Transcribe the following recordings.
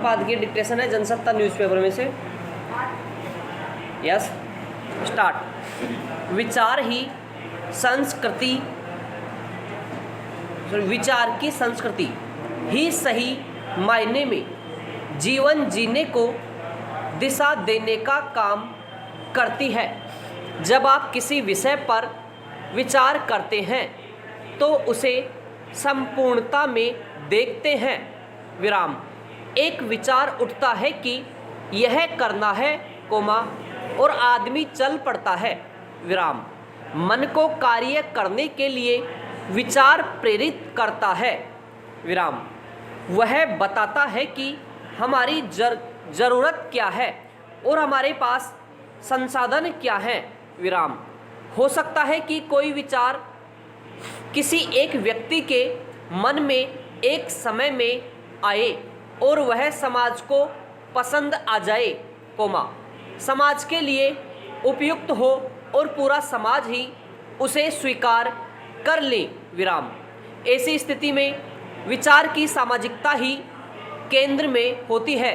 संपादकीय डिक्टेशन है जनसत्ता न्यूज़पेपर में से। Yes, start. विचार ही संस्कृति, विचार की संस्कृति ही सही मायने में जीवन जीने को दिशा देने का काम करती है। जब आप किसी विषय पर विचार करते हैं तो उसे संपूर्णता में देखते हैं, विराम। एक विचार उठता है कि यह करना है, कोमा, और आदमी चल पड़ता है, विराम। मन को कार्य करने के लिए विचार प्रेरित करता है, विराम। वह बताता है कि हमारी ज़रूरत क्या है और हमारे पास संसाधन क्या है, विराम। हो सकता है कि कोई विचार किसी एक व्यक्ति के मन में एक समय में आए और वह समाज को पसंद आ जाए, कोमा, समाज के लिए उपयुक्त हो और पूरा समाज ही उसे स्वीकार कर ले, विराम। ऐसी स्थिति में विचार की सामाजिकता ही केंद्र में होती है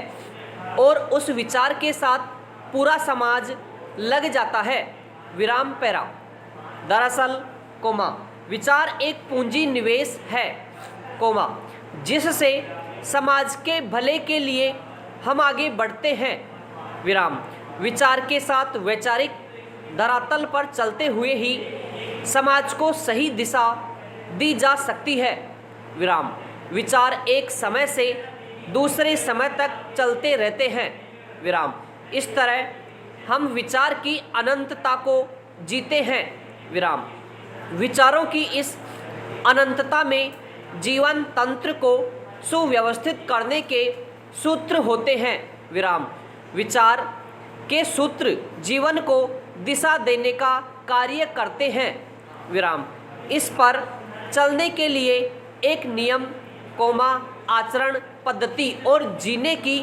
और उस विचार के साथ पूरा समाज लग जाता है, विराम, पैरा। दरअसल, कोमा, विचार एक पूंजी निवेश है, कोमा, जिससे समाज के भले के लिए हम आगे बढ़ते हैं, विराम। विचार के साथ वैचारिक धरातल पर चलते हुए ही समाज को सही दिशा दी जा सकती है, विराम। विचार एक समय से दूसरे समय तक चलते रहते हैं, विराम। इस तरह हम विचार की अनंतता को जीते हैं, विराम। विचारों की इस अनंतता में जीवन तंत्र को सुव्यवस्थित करने के सूत्र होते हैं, विराम। विचार के सूत्र जीवन को दिशा देने का कार्य करते हैं, विराम। इस पर चलने के लिए एक नियम, कोमा, आचरण पद्धति और जीने की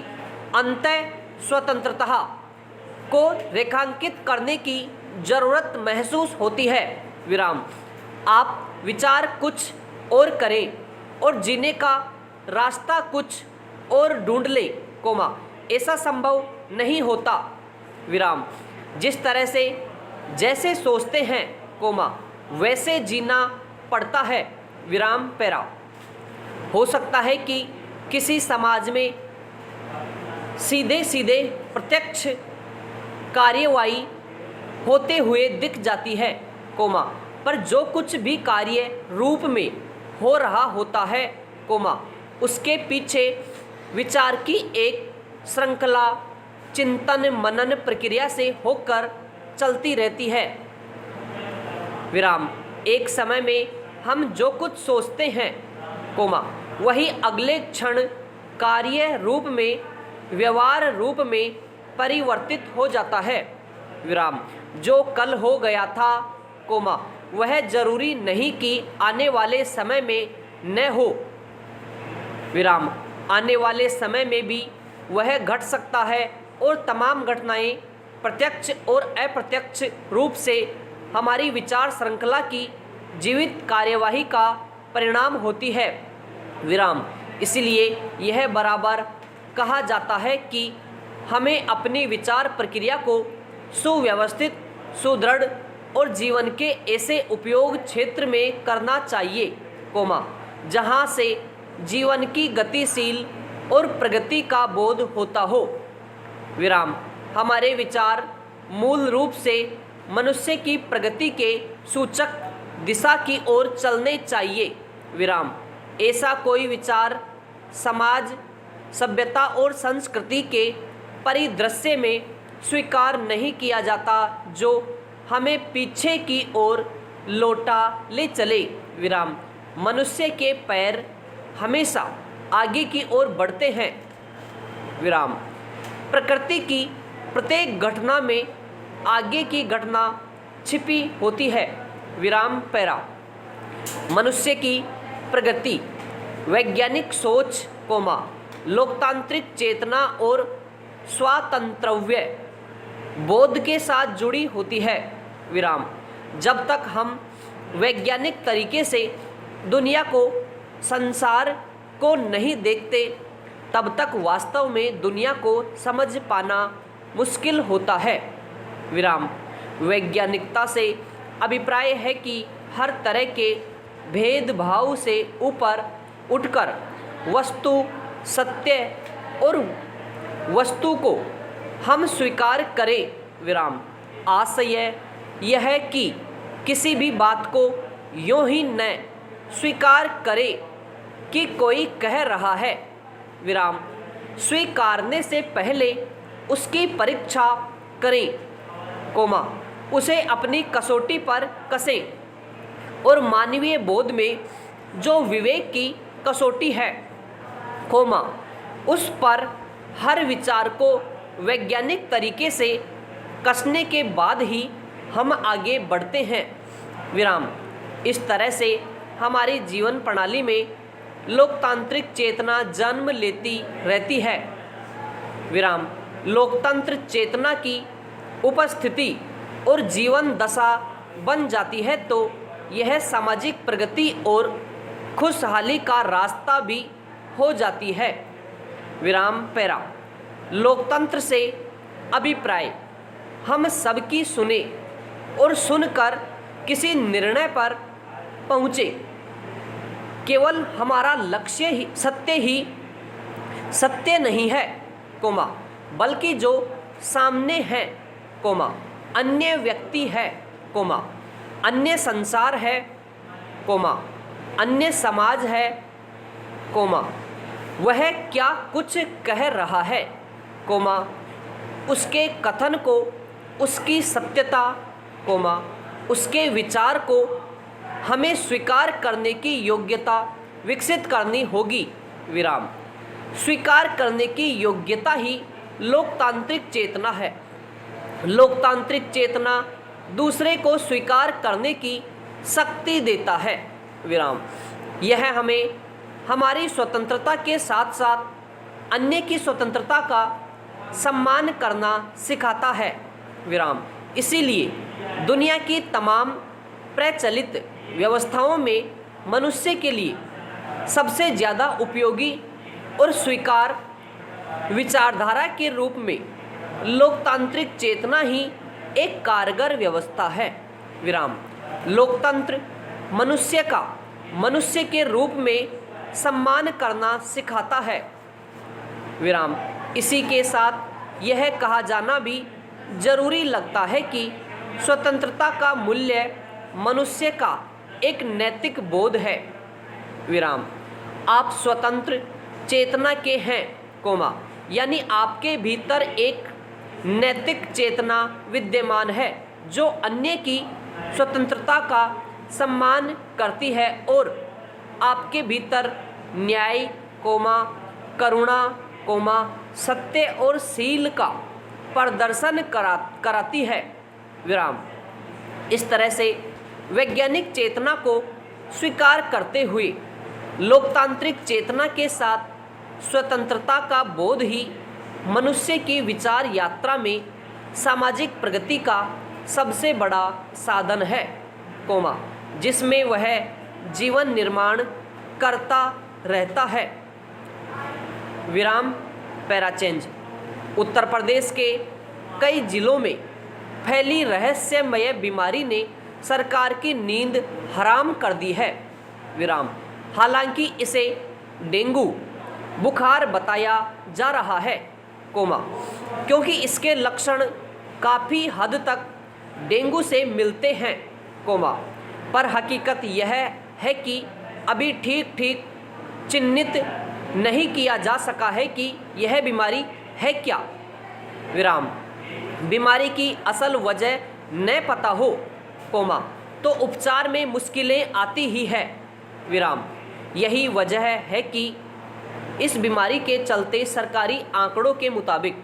अंतः स्वतंत्रता को रेखांकित करने की जरूरत महसूस होती है, विराम। आप विचार कुछ और करें और जीने का रास्ता कुछ और ढूंढ ले, कोमा, ऐसा संभव नहीं होता, विराम। जिस तरह से जैसे सोचते हैं, कोमा, वैसे जीना पड़ता है, विराम, पैरा। हो सकता है कि किसी समाज में सीधे सीधे प्रत्यक्ष कार्यवाही होते हुए दिख जाती है, कोमा, पर जो कुछ भी कार्य रूप में हो रहा होता है, कोमा, उसके पीछे विचार की एक श्रृंखला चिंतन मनन प्रक्रिया से होकर चलती रहती है, विराम। एक समय में हम जो कुछ सोचते हैं, कोमा, वही अगले क्षण कार्य रूप में, व्यवहार रूप में परिवर्तित हो जाता है, विराम। जो कल हो गया था, कोमा, वह जरूरी नहीं कि आने वाले समय में न हो, विराम। आने वाले समय में भी वह घट सकता है और तमाम घटनाएं प्रत्यक्ष और अप्रत्यक्ष रूप से हमारी विचार श्रृंखला की जीवित कार्यवाही का परिणाम होती है, विराम। इसलिए यह बराबर कहा जाता है कि हमें अपनी विचार प्रक्रिया को सुव्यवस्थित, सुदृढ़ और जीवन के ऐसे उपयोग क्षेत्र में करना चाहिए, कोमा, जहाँ से जीवन की गतिशील और प्रगति का बोध होता हो, विराम। हमारे विचार मूल रूप से मनुष्य की प्रगति के सूचक दिशा की ओर चलने चाहिए, विराम। ऐसा कोई विचार समाज, सभ्यता और संस्कृति के परिदृश्य में स्वीकार नहीं किया जाता जो हमें पीछे की ओर लौटा ले चले, विराम। मनुष्य के पैर हमेशा आगे की ओर बढ़ते हैं, विराम। प्रकृति की प्रत्येक घटना में आगे की घटना छिपी होती है, विराम, पैरा। मनुष्य की प्रगति वैज्ञानिक सोच, कोमा, लोकतांत्रिक चेतना और स्वातंत्र्य बोध के साथ जुड़ी होती है, विराम। जब तक हम वैज्ञानिक तरीके से दुनिया को, संसार को नहीं देखते, तब तक वास्तव में दुनिया को समझ पाना मुश्किल होता है। विराम। वैज्ञानिकता से अभिप्राय है कि हर तरह के भेदभाव से ऊपर उठकर वस्तु, सत्य और वस्तु को हम स्वीकार करें। विराम। आशय यह है कि किसी भी बात को यूं ही न स्वीकार करें कि कोई कह रहा है। विराम। स्वीकारने से पहले उसकी परीक्षा करें, कोमा, उसे अपनी कसौटी पर कसें और मानवीय बोध में जो विवेक की कसौटी है, कोमा, उस पर हर विचार को वैज्ञानिक तरीके से कसने के बाद ही हम आगे बढ़ते हैं। विराम। इस तरह से हमारी जीवन प्रणाली में लोकतांत्रिक चेतना जन्म लेती रहती है। विराम। लोकतंत्र चेतना की उपस्थिति और जीवन दशा बन जाती है तो यह सामाजिक प्रगति और खुशहाली का रास्ता भी हो जाती है। विराम। पैरा। लोकतंत्र से अभिप्राय हम सबकी सुने और सुनकर किसी निर्णय पर पहुँचे। केवल हमारा लक्ष्य ही सत्य नहीं है, कोमा, बल्कि जो सामने है, कोमा, अन्य व्यक्ति है, कोमा, अन्य संसार है, कोमा, अन्य समाज है, कोमा, वह क्या कुछ कह रहा है, कोमा, उसके कथन को, उसकी सत्यता, कोमा, उसके विचार को हमें स्वीकार करने की योग्यता विकसित करनी होगी। विराम। स्वीकार करने की योग्यता ही लोकतांत्रिक चेतना है। लोकतांत्रिक चेतना दूसरे को स्वीकार करने की शक्ति देता है। विराम। यह हमें हमारी स्वतंत्रता के साथ साथ अन्य की स्वतंत्रता का सम्मान करना सिखाता है। विराम। इसीलिए दुनिया की तमाम प्रचलित व्यवस्थाओं में मनुष्य के लिए सबसे ज़्यादा उपयोगी और स्वीकार विचारधारा के रूप में लोकतांत्रिक चेतना ही एक कारगर व्यवस्था है। विराम। लोकतंत्र मनुष्य का मनुष्य के रूप में सम्मान करना सिखाता है। विराम। इसी के साथ यह कहा जाना भी जरूरी लगता है कि स्वतंत्रता का मूल्य मनुष्य का एक नैतिक बोध है। विराम। आप स्वतंत्र चेतना के हैं, कोमा, यानी आपके भीतर एक नैतिक चेतना विद्यमान है जो अन्य की स्वतंत्रता का सम्मान करती है और आपके भीतर न्याय, कोमा, करुणा, कोमा, सत्य और शील का प्रदर्शन कराती है। विराम। इस तरह से वैज्ञानिक चेतना को स्वीकार करते हुए लोकतांत्रिक चेतना के साथ स्वतंत्रता का बोध ही मनुष्य की विचार यात्रा में सामाजिक प्रगति का सबसे बड़ा साधन है, कोमा, जिसमें वह जीवन निर्माण करता रहता है। विराम। पैराचेंज। उत्तर प्रदेश के कई जिलों में फैली रहस्यमय बीमारी ने सरकार की नींद हराम कर दी है। विराम। हालांकि इसे डेंगू बुखार बताया जा रहा है, कोमा, क्योंकि इसके लक्षण काफ़ी हद तक डेंगू से मिलते हैं, कोमा, पर हकीकत यह है कि अभी ठीक चिन्हित नहीं किया जा सका है कि यह बीमारी है क्या। विराम। बीमारी की असल वजह न पता हो, कोमा, तो उपचार में मुश्किलें आती ही है। विराम। यही वजह है कि इस बीमारी के चलते सरकारी आंकड़ों के मुताबिक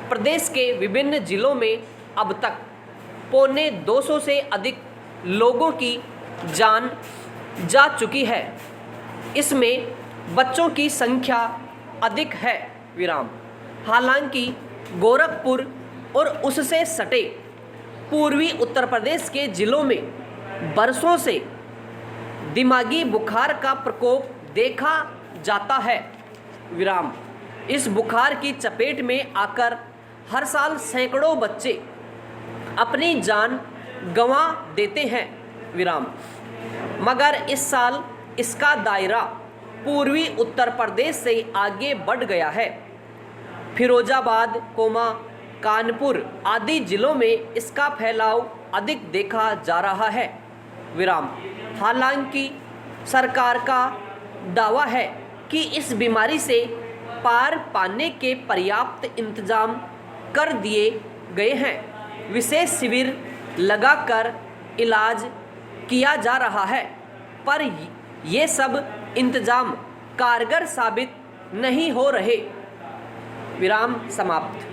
प्रदेश के विभिन्न जिलों में अब तक 250 से अधिक लोगों की जान जा चुकी है। इसमें बच्चों की संख्या अधिक है। विराम। हालांकि गोरखपुर और उससे सटे पूर्वी उत्तर प्रदेश के जिलों में बरसों से दिमागी बुखार का प्रकोप देखा जाता है। विराम। इस बुखार की चपेट में आकर हर साल सैकड़ों बच्चे अपनी जान गंवा देते हैं, विराम। मगर इस साल इसका दायरा पूर्वी उत्तर प्रदेश से आगे बढ़ गया है। फिरोजाबाद, कानपुर आदि जिलों में इसका फैलाव अधिक देखा जा रहा है, विराम। हालांकि सरकार का दावा है कि इस बीमारी से पार पाने के पर्याप्त इंतजाम कर दिए गए हैं। विशेष शिविर लगाकर इलाज किया जा रहा है, पर ये सब इंतजाम कारगर साबित नहीं हो रहे, विराम समाप्त।